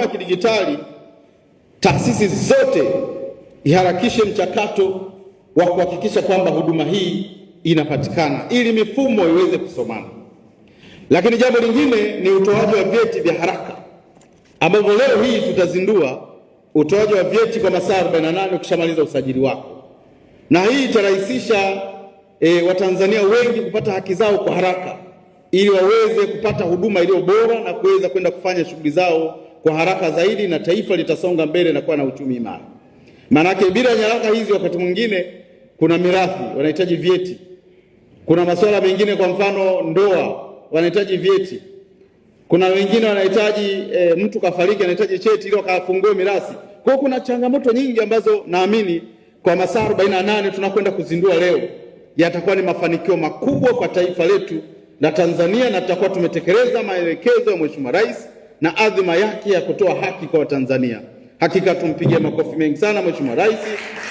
ya kidijitali, taasisi zote iharakishe mchakato wa kuhakikisha kwamba huduma hii inapatikana ili mifumo iweze kusomana. Lakini jambo lingine ni utoaji wa vyeti vya haraka, ambapo leo hii tutazindua utoaji wa vyeti kwa masaa 48 ukishamaliza usajili wako, na hii itarahisisha Watanzania wengi kupata haki zao kwa haraka ili waweze kupata huduma iliyo bora na kuweza kwenda kufanya shughuli zao kwa haraka zaidi, na taifa litasonga mbele na kuwa na uchumi imara. Maanake bila nyaraka hizi, wakati mwingine kuna mirathi wanahitaji vyeti, kuna masuala mengine, kwa mfano ndoa wanahitaji vyeti, kuna wengine wanahitaji mtu kafariki anahitaji cheti ili akafungue mirathi. Kwa hiyo kuna changamoto nyingi ambazo naamini kwa masaa 48 tunakwenda kuzindua leo yatakuwa ni mafanikio makubwa kwa taifa letu la Tanzania, na tutakuwa tumetekeleza maelekezo ya Mheshimiwa Rais na adhima yake ya kutoa haki kwa Watanzania. Hakika tumpigie makofi mengi sana Mheshimiwa Rais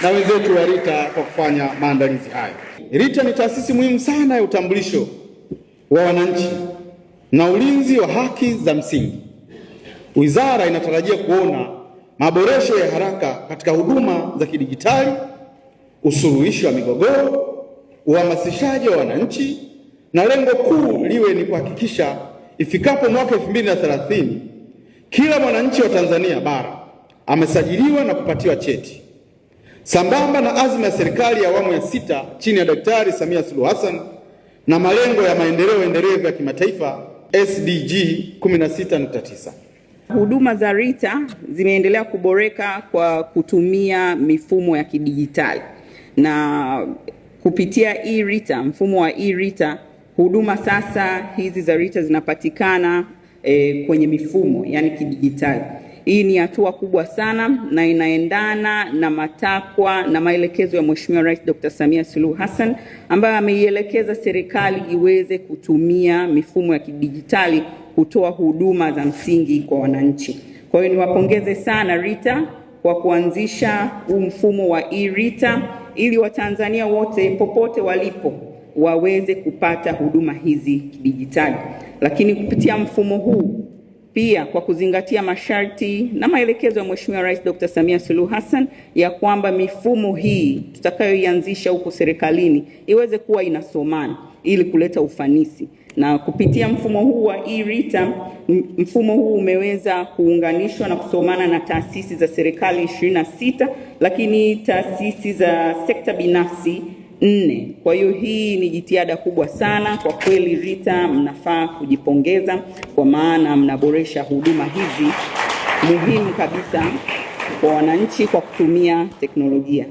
na wenzetu wa RITA kwa kufanya maandalizi haya. RITA ni taasisi muhimu sana ya utambulisho wa wananchi na ulinzi wa haki za msingi. Wizara inatarajia kuona maboresho ya haraka katika huduma za kidijitali, usuluhishi wa migogoro, uhamasishaji wa wananchi, na lengo kuu liwe ni kuhakikisha ifikapo mwaka 2030 kila mwananchi wa Tanzania bara amesajiliwa na kupatiwa cheti, sambamba na azma ya serikali ya awamu ya 6 chini ya Daktari Samia Suluhu Hassan na malengo ya maendeleo endelevu ya kimataifa SDG 16.9. Huduma za RITA zimeendelea kuboreka kwa kutumia mifumo ya kidijitali, na kupitia e-RITA, mfumo wa e-RITA, huduma sasa hizi za RITA zinapatikana kwenye mifumo yani kidijitali. Hii ni hatua kubwa sana na inaendana na matakwa na maelekezo ya Mheshimiwa Rais Dr. Samia Suluhu Hassan, ambaye ameielekeza serikali iweze kutumia mifumo ya kidijitali kutoa huduma za msingi kwa wananchi. Kwa hiyo niwapongeze sana RITA kwa kuanzisha huu mfumo wa e-RITA ili Watanzania wote popote walipo waweze kupata huduma hizi kidijitali. Lakini kupitia mfumo huu pia, kwa kuzingatia masharti na maelekezo ya Mheshimiwa Rais Dr. Samia Suluhu Hassan ya kwamba mifumo hii tutakayoianzisha huko serikalini iweze kuwa inasomana ili kuleta ufanisi. Na kupitia mfumo huu wa e-RITA, mfumo huu umeweza kuunganishwa na kusomana na taasisi za serikali 26, lakini taasisi za sekta binafsi 4. Kwa hiyo hii ni jitihada kubwa sana kwa kweli. RITA mnafaa kujipongeza kwa maana mnaboresha huduma hizi muhimu kabisa kwa wananchi kwa kutumia teknolojia.